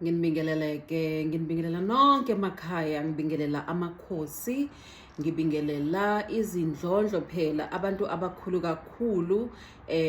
Nginibingelela nonke emakhaya, ngibingelela amakhosi, ngibingelela izindlondlo phela abantu abakhulu kakhulu,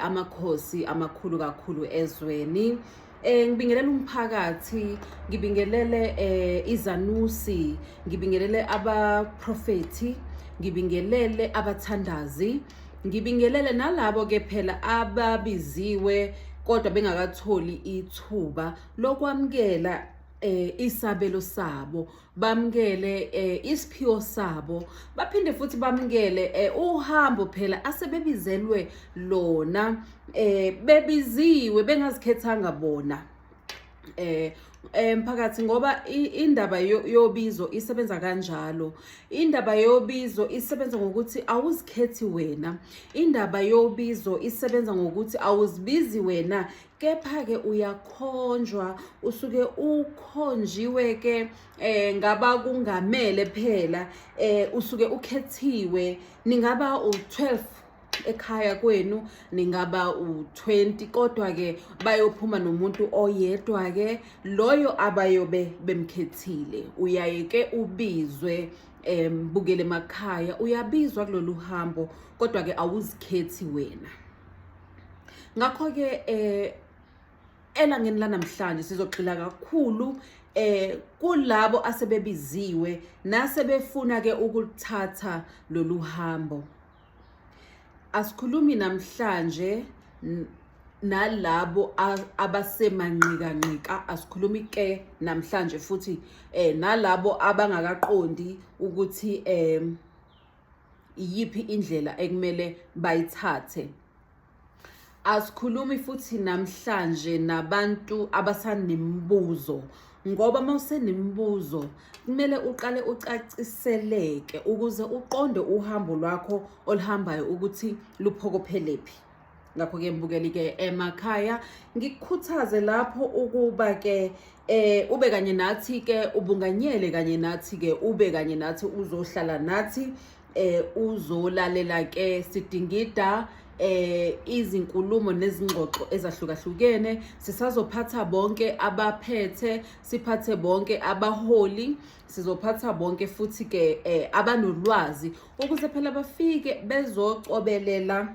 amakhosi amakhulu kakhulu ezweni. Ngibingelele umphakathi, ngibingelele izanusi, ngibingelele abaprofethi, ngibingelele abathandazi, ngibingelele nalabo ke phela ababiziwe kodwa bengakatholi ithuba lokwamukela isabelo sabo, bamukele isiphiwo sabo, baphinde futhi bamukele uhambo phela asebebizelwe lona, bebiziwe bengazikhethanga bona. Mphakathi, ngoba indaba yobizo isebenza kanjalo. Indaba yobizo isebenza ngokuthi awuzikhethi wena. Indaba yobizo isebenza ngokuthi awuzibizi wena, kepha-ke uyakhonjwa, usuke ukhonjiwe ke ngaba kungamele phela, usuke ukhethiwe. Ningaba u-12 ekhaya kwenu, ningaba u-20, kodwa-ke bayophuma nomuntu oyedwa-ke, loyo abayobe bemkhethile. Uyaye-ke ubizwe, bukele emakhaya, uyabizwa kulolu hambo, kodwa-ke awuzikhethi wena. Ngakho-ke elangeni lanamhlanje sizogxila kakhulu kulabo asebebiziwe nasebefuna-ke ukuthatha lolu hambo. Asikhulumi namhlanje nalabo abasemanqikanqika, asikhulumi ke namhlanje futhi nalabo abangakaqondi ukuthi iyiphi indlela ekumele bayithathe. Asikhulumi futhi namhlanje nabantu abasanemibuzo, ngoba mawusenemibuzo kumele uqale ucaciseleke ukuze uqonde uhambo lwakho oluhambayo ukuthi luphokophelephi. Ngakho-ke mbukeli-ke emakhaya, ngikukhuthaze lapho ukuba-ke ube kanye nathi-ke, ubunganyele kanye nathi-ke, ube kanye nathi, uzohlala nathi, uzolalela-ke sidingida izinkulumo nezingxoxo ezahlukahlukene. Sisazophatha bonke abaphethe, siphathe bonke abaholi, sizophatha bonke futhi-ke abanolwazi ukuze phela bafike bezocobelela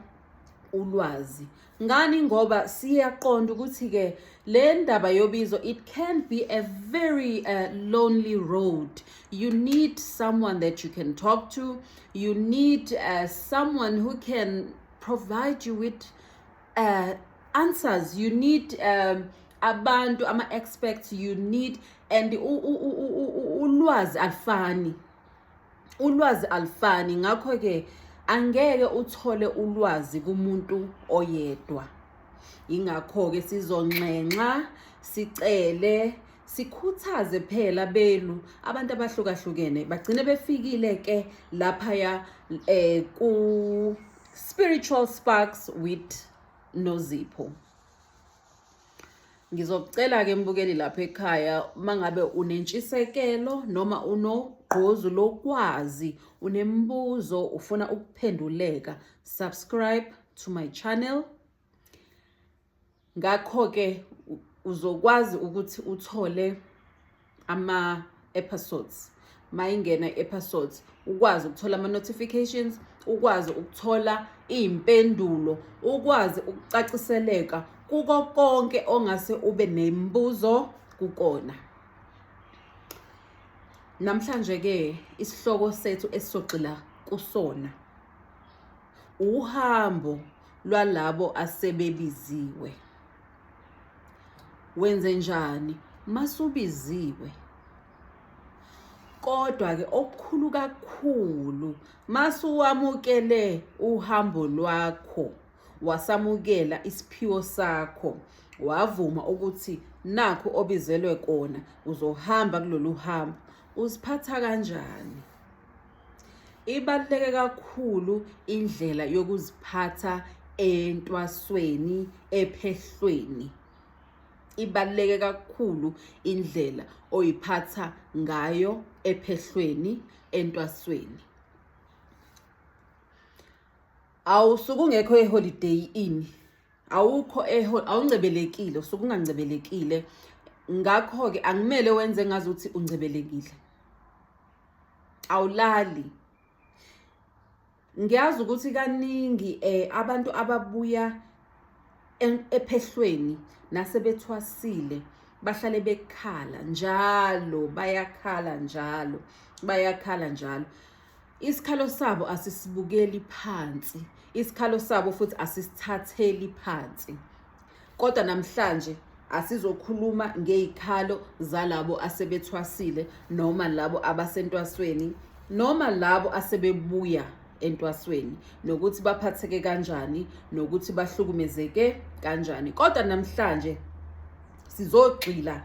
ulwazi. Ngani? Ngoba siyaqonda ukuthi-ke le ndaba yobizo, it can be a very lonely road. You need someone that you can talk to. You need someone who can provide you with answers. You need abantu ama-experts, you need, and ulwazi alifani. Ngakho-ke angeke uthole ulwazi kumuntu oyedwa. Ingakho-ke sizonxenxa, sicele, sikhuthaze phela belu abantu abahlukahlukene bagcine befikile-ke laphaya ku Spiritual Sparks with Nozipho. Ngizokucela-ke mbukeli lapha ekhaya, mangabe unentshisekelo noma unogqozu lokwazi, unembuzo, ufuna ukuphenduleka, subscribe to my channel. Ngakho-ke uzokwazi ukuthi uthole ama-episodes. Mayingena i-episodes, ukwazi ukuthola ama-notifications, ukwazi ukuthola iy'mpendulo, ukwazi ukucaciseleka kuko konke ongase ube nembuzo kukona. Namhlanje-ke isihloko sethu esizogxila kusona, uhambo lwalabo asebebiziwe. Wenze njani masubiziwe? Kodwa-ke okukhulu kakhulu, masuwamukele uhambo lwakho, wasamukela isiphiwo sakho, wavuma ukuthi nakho obizelwe kona, uzohamba kulolu hambo, uziphatha kanjani? Ibaluleke kakhulu indlela yokuziphatha entwasweni, ephehlweni. Ibaluleke kakhulu indlela oyiphatha ngayo ephehlweni, entwasweni. Awusuke ungekho eholiday ini, awukho awuncebelekile, usuke ungancebelekile. ngakho-ke angimele wenze ngazuthi uncebelekile, awulali. Ngiyazi ukuthi kaningi abantu ababuya ephehlweni nasebethwasile bahlale bekhala njalo, bayakhala njalo. Isikhalo sabo asisibukeli phansi, isikhalo sabo futhi asisithatheli phansi. Kodwa namhlanje asizokhuluma ngeikhalo zalabo asebethwasile, noma labo abasentwasweni, noma labo asebebuya entwasweni, nokuthi baphatheke kanjani, nokuthi bahlukumezeke kanjani. Kodwa namhlanje sizogxila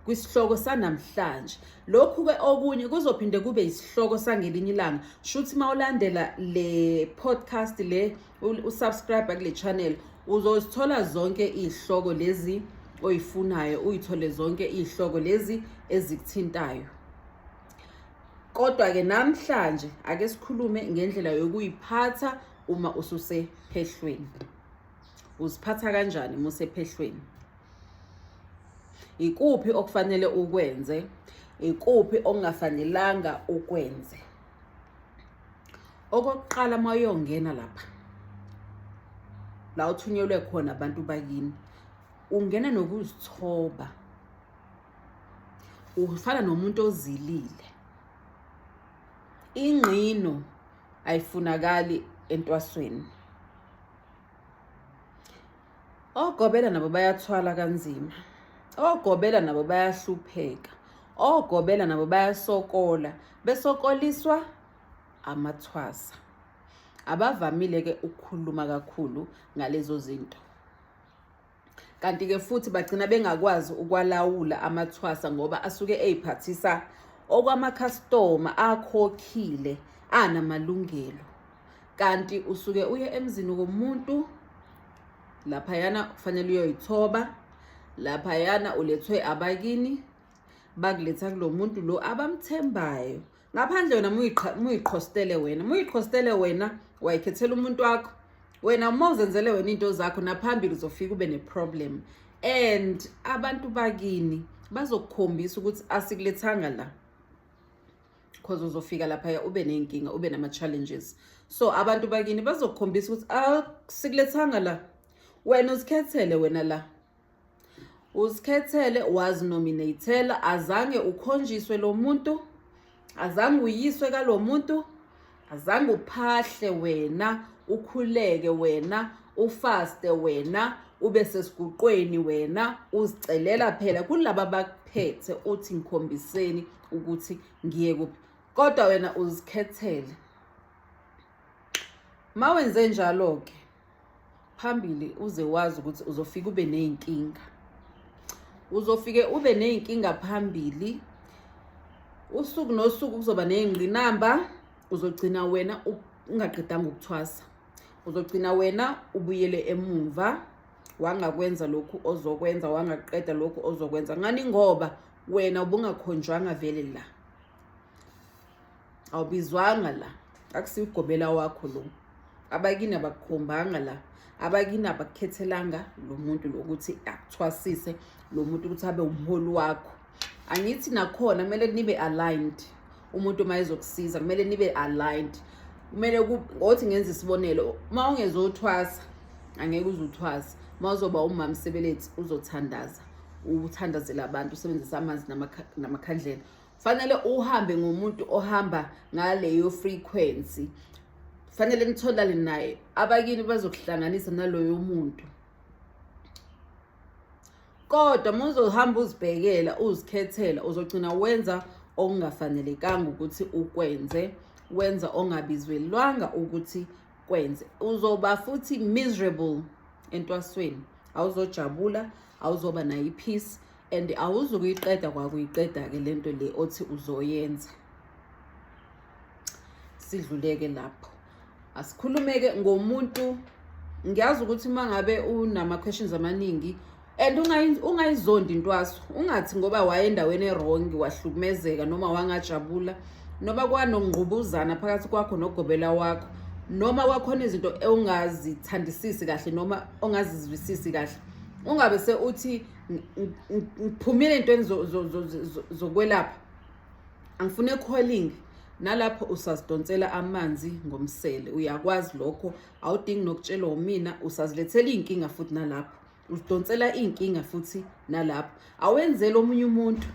kwisihloko sanamhlanje. Lokhu-ke okunye kuzophinde kube isihloko sangelinye ilanga. Shuthi mawulandela le podcast le, usubscribe kule channel, uzozithola zonke izihloko lezi oyifunayo, uyithole zonke izihloko lezi ezikuthintayo. Kodwa-ke namhlanje ake sikhulume ngendlela yokuyiphatha uma ususephehlweni. Uziphatha kanjani uma usephehlweni? Ikuphi okufanele ukwenze? Ikuphi okungafanelanga ukwenze? Okokuqala, uma uyongena lapha la uthunyelwe khona abantu bakini, ungena nokuzithoba, ufana nomuntu ozilile. Ingqino ayifunakali entwasweni. Ogobela nabo bayathwala kanzima, ogobela nabo bayahlupheka, ogobela nabo bayasokola, besokoliswa amathwasa. Abavamile-ke ukukhuluma kakhulu ngalezo zinto, kanti-ke futhi bagcina bengakwazi ukwalawula amathwasa ngoba asuke eyiphathisa okwamakhastoma akhokhile, anamalungelo. Kanti usuke uye emzini womuntu, laphayana kufanele uyoyithoba, laphayana ulethwe abakini, bakuletha kulo muntu lo abamthembayo. Ngaphandle wena muyiqhostele wena, wayikhethela umuntu wakho, wena uma uzenzele wena into zakho, naphambili uzofika ube ne-problem. And abantu bakini bazokukhombisa ukuthi asikulethanga la, because uzofika laphaya ube nenkinga, ube nama-challenges. So abantu bakini bazokukhombisa ukuthi asikulethanga la, wena uzikhethele wena la. Uzikhethele, wazinominathela, azange ukhonjiswe lo muntu, azange uyiswe kalo muntu, azange uphahle wena, ukhuleke wena, ufaste wena, ube sesiguqweni wena, uzicelela phela kulaba bakuphethe uthi ngikhombiseni ukuthi ngiye kuphi. Kodwa wena uzikhethele. Mawenze njalo-ke, phambili uze wazi ukuthi uzofika ube ney'nkinga. Uzofike ube ney'nkinga phambili. Usuku nosuku kuzoba ney'ngqinamba, uzogcina wena ungaqedanga ukuthwasa. Uzogcina wena ubuyele emuva, wangakwenza lokhu ozokwenza, wangaqeda lokhu ozokwenza. Ngani ngoba wena ubungakhonjwanga vele la, awubizwanga la, akusiwugobela wakho lo. Abakini abakukhombanga la, abakini abakukhethelanga lo muntu lokuthi akuthwasise, lo muntu ukuthi abe umholi wakho. Angithi nakhona kumele nibe aligned. Umuntu uma ezokusiza kumele nibe aligned. Kumele ngothi ngenza isibonelo, uma ungezothwasa angeke uzuthwasa. Uma uzoba umamsebelethi uzothandaza, uthandazela abantu, usebenzisa amanzi namakhandlela. Fanele uhambe ngomuntu ohamba ngaleyo frequency. Fanele nitholane naye, abakini bazokuhlanganisa naloyo muntu. Kodwa uma uzohamba uzibhekela, uzikhethela, uzogcina wenza okungafanelekanga ukuthi ukwenze, wenza ongabizwelwanga ukuthi kwenze. Uzoba futhi miserable entwasweni, awuzojabula, awuzoba nayo ipeace, and awuzukuyiqeda kwakuyiqeda-ke lento le othi uzoyenza. Sidluleke lapho. Asikhulumeke ngomuntu. Ngiyazi ukuthi uma ngabe unama-questions amaningi, and ungayizondi intwaso, ungathi ngoba waye endaweni e-wrong wahlukumezeka, noma wangajabula, noma kwanongqubuzana phakathi kwakho nogobela wakho, noma kwakhona izinto ongazithandisisi kahle noma ongazizwisisi kahle. Ungabe se uthi ngiphumile entweni zokwelapha, angifune calling. Nalapho usasidonsela amanzi ngomsele, uyakwazi lokho, awudingi nokutshelwa umina, usazilethela inkinga futhi nalapho, usidonsela inkinga futhi nalapho. Awenzeli omunye umuntu,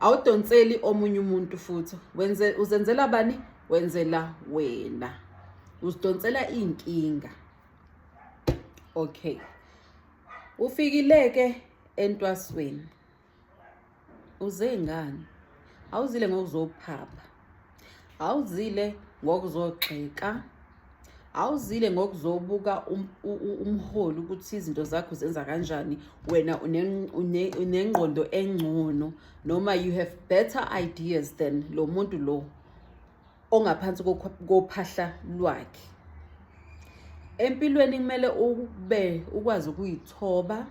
awudonseli omunye umuntu futhi, uzenzela bani? Wenzela wena, usidonsela inkinga. Okay, ufikileke entwasweni, uze ngani? Awuzile ngokuzophapha, awuzile ngokuzogxeka, awuzile ngokuzobuka umholi ukuthi izinto zakho zenza kanjani, wena unengqondo engcono, noma you have better ideas than lo muntu lo ongaphansi kophahla lwakhe. Empilweni kumele ukwazi ukuyithoba,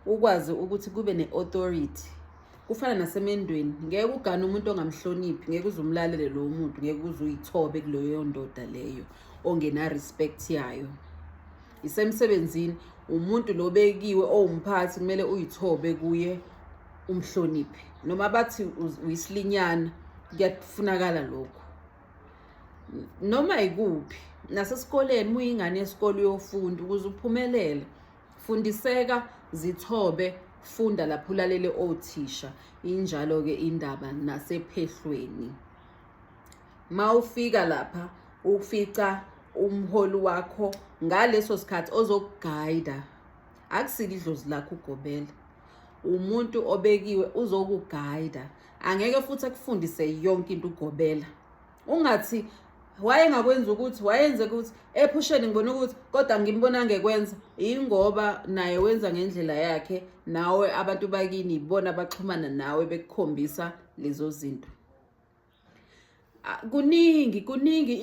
ukwazi ukuthi kube ne-authority. Kufana nasemendweni, ngeke ugane umuntu ongamhloniphi, ngeke uzumlalele lo muntu, ngeke uzuyithobe kuleyo ndoda leyo ongena respect yayo. Isemsebenzini, umuntu lo bekiwe owumphathi kumele uyithobe kuye, umhloniphi. Noma bathi uyisilinyana, kuyafunakala lokho. Noma ikuphi, nasesikoleni muyingane yesikole uyofunda ukuze uphumelele, fundiseka, zithobe, funda lapho ulalele othisha. Injalo ke indaba nasephehlweni. Mawufika lapha ufica umholi wakho ngaleso sikhathi ozokuguide, akusile idlozi lakho ugobela, umuntu obekiwe uzokuguide. Angeke futhi akufundise yonke into ugobela. Ungathi wayengakwenza ukuthi, wayenze ukuthi ephusheni ngibona ukuthi kodwa ngimbona ngekwenza, ingoba naye wenza ngendlela yakhe, nawe abantu bakini ibona baxhumana nawe bekukhombisa lezo zinto. Kuningi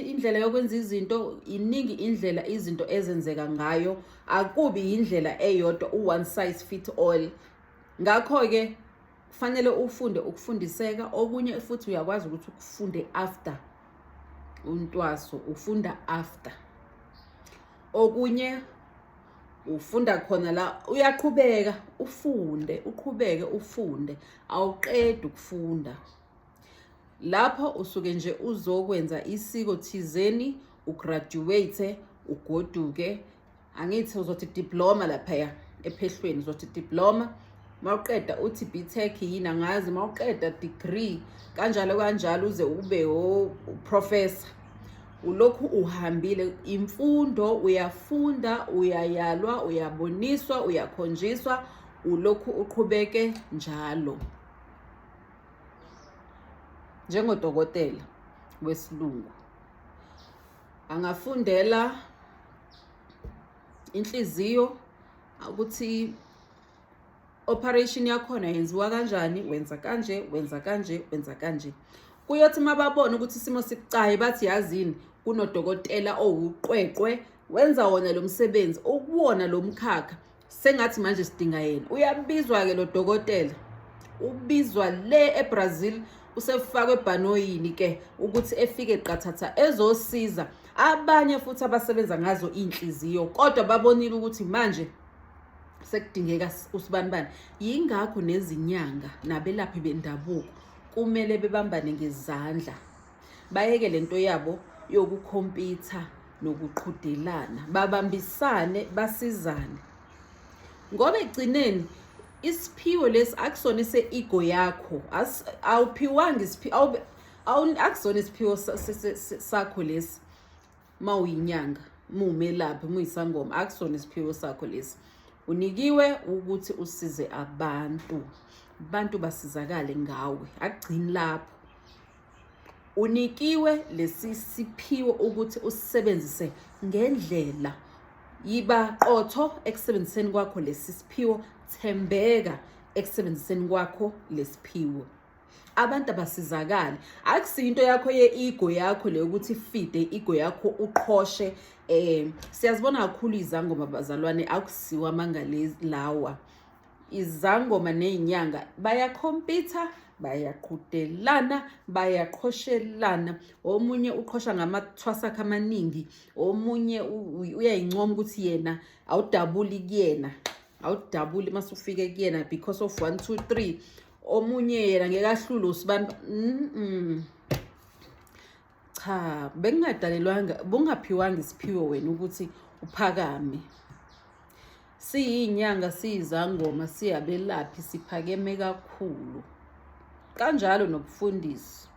indlela yokwenza izinto, iningi indlela izinto ezenzeka ngayo, akubi indlela eyodwa one size fit all. Ngakho ke kufanele ufunde ukufundiseka, okunye futhi uyakwazi ukuthi ukufunde after untwaso, ufunda after. Okunye ufunda khona la, uyaqhubeka ufunde, uqhubeke ufunde, awuqedi ukufunda. Lapho usuke nje uzokwenza isiko thizeni, ugraduate, ugoduke. Angithi uzothi diploma lapha ephehlweni, uzothi diploma, mawuqeda uthi BTech yini angazi, mawuqeda degree kanjalo uze ube professor. Ulokhu uhambile imfundo, uyafunda, uyayalwa, uyaboniswa, uyakhonjiswa, ulokhu uqhubeke njalo. Njengodokotela wesilungu angafundela inhliziyo ukuthi operation yakhona yenziwa kanjani, wenza kanje, wenza kanje, wenza kanje. Kuyothi mababona ukuthi isimo sibucayi bathi yazini kunodokotela owuqweqwe wenza wona lo msebenzi, ukuwona lo mkhakha sengathi manje sidinga yena. Uyabizwa ke lo dokotela, ubizwa le eBrazil, usefakwe ebhanoyini ke ukuthi efike qathatha ezosiza abanye futhi abasebenza ngazo inhliziyo, kodwa babonile ukuthi manje sekudingeka usibanibani. Yingakho nezinyanga nabelaphi bendabuko kumele bebambane ngezandla, bayeke lento yabo yokukhompyutha nokuqhudelana, babambisane, basizane. Ngoba egcineni isiphiwo lesi akusona ise-ego yakho, awuphiwanga isiphiwo, akusona isiphiwo sakho lesi. Mawuyinyanga, muwumelaphi, muyisangoma, akusona isiphiwo sakho lesi. Unikiwe ukuthi usize abantu, abantu basizakale ngawe, akugcini lapho. Unikiwe lesi siphiwo ukuthi usisebenzise ngendlela. Yiba qotho ekusebenziseni kwakho lesi siphiwo, thembeka ekusebenziseni kwakho lesiphiwo. Abantu abasizakale, akusinto yakho ye-ego yakho le ukuthi ifide ego yakho uqhoshe. Siyazibona kakhulu izangoma bazalwane, akusiwa amangalezi lawa. Izangoma nezinyanga bayakhompyutha, bayaqhudelana, bayaqhoshelana. Omunye uqhosha ngamathwasa akhe amaningi, omunye uyayincoma ukuthi yena awudabuli kuyena. awudabuli mase ufike kuyena because of 1 2 3 omunye yena ngeke ahlule usibani cha bengadalelwanga bungaphiwanga isiphiwo wena ukuthi uphakame. Siyinyanga siyizangoma siyabelaphi siphakeme kakhulu kanjalo nokufundisa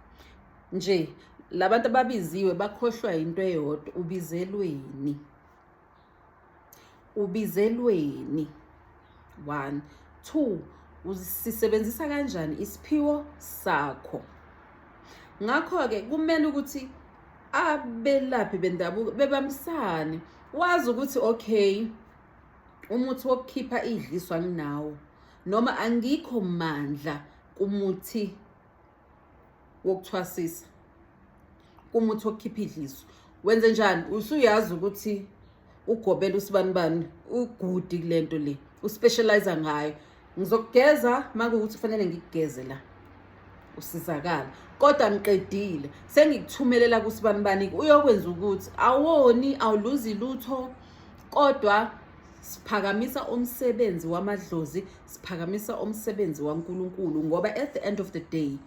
nje labantu ababiziwe bakhohlwa into eyodwa ubizelweni 1 2 usisebenzisa kanjani isiphiwo sakho. Ngakho ke kumele ukuthi abelaphi bendabuko bebambisane wazi ukuthi okay umuthi wokukhipha idliswa nginawo noma angikho mandla kumuthi wokuthwasisa kumuthi wokukhipha idliswa wenze njani usuyazi ukuthi ugobela usibanibani ugudi kulento le uspecialize ngayo ngizokugeza manje ukuthi kufanele ngikugeze la usizakala kodwa ngiqedile sengikuthumelela kusibanibani uyokwenza ukuthi awoni awuluzi lutho kodwa siphakamisa umsebenzi wamadlozi siphakamisa umsebenzi waNkulunkulu ngoba at the end of the day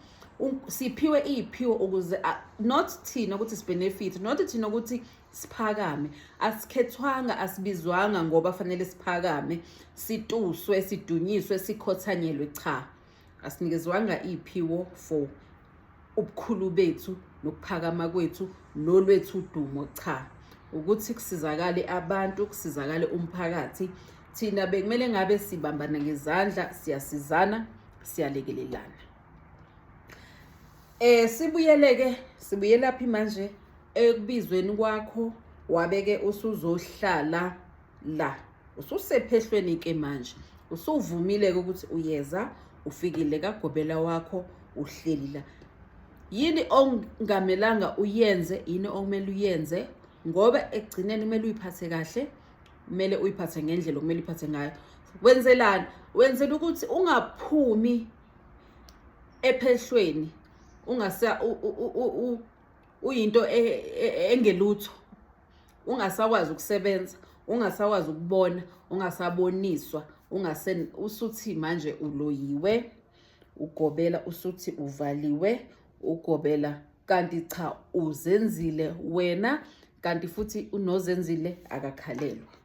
siphiwe iphiwo ukuze not thina ukuthi sibenefit not thina ukuthi siphakame asikhethwanga asibizwanga ngoba fanele siphakame situswe sidunyiswe sikhothanyelwe cha asinikezwanga iphiwo for ubukhulu bethu nokuphakama kwethu nolwethu udumo cha ukuthi kusizakale abantu kusizakale umphakathi thina bekumele ngabe sibambana ngezandla siyasizana siyalekelelana. Sibuyela phi manje ekubizweni kwakho wabeke usuzohlala la ususephehlweni ke manje usuvumile ukuthi uyeza ufikile kaGobela wakho uhleli la yini ongamelanga uyenze yini okumele uyenze ngoba ekugcineni kumele uyiphathe kahle kumele uyiphathe ngendlela okumele uyiphathe ngayo wenzelani wenzela ukuthi ungaphumi ephehlweni ungasa uyinto engelutho ungasakwazi ukusebenza ungasakwazi ukubona ungasaboniswa usuthi manje uloyiwe uGobela usuthi uvaliwe uGobela kanti cha uzenzile wena kanti futhi unozenzile akakhalelwa.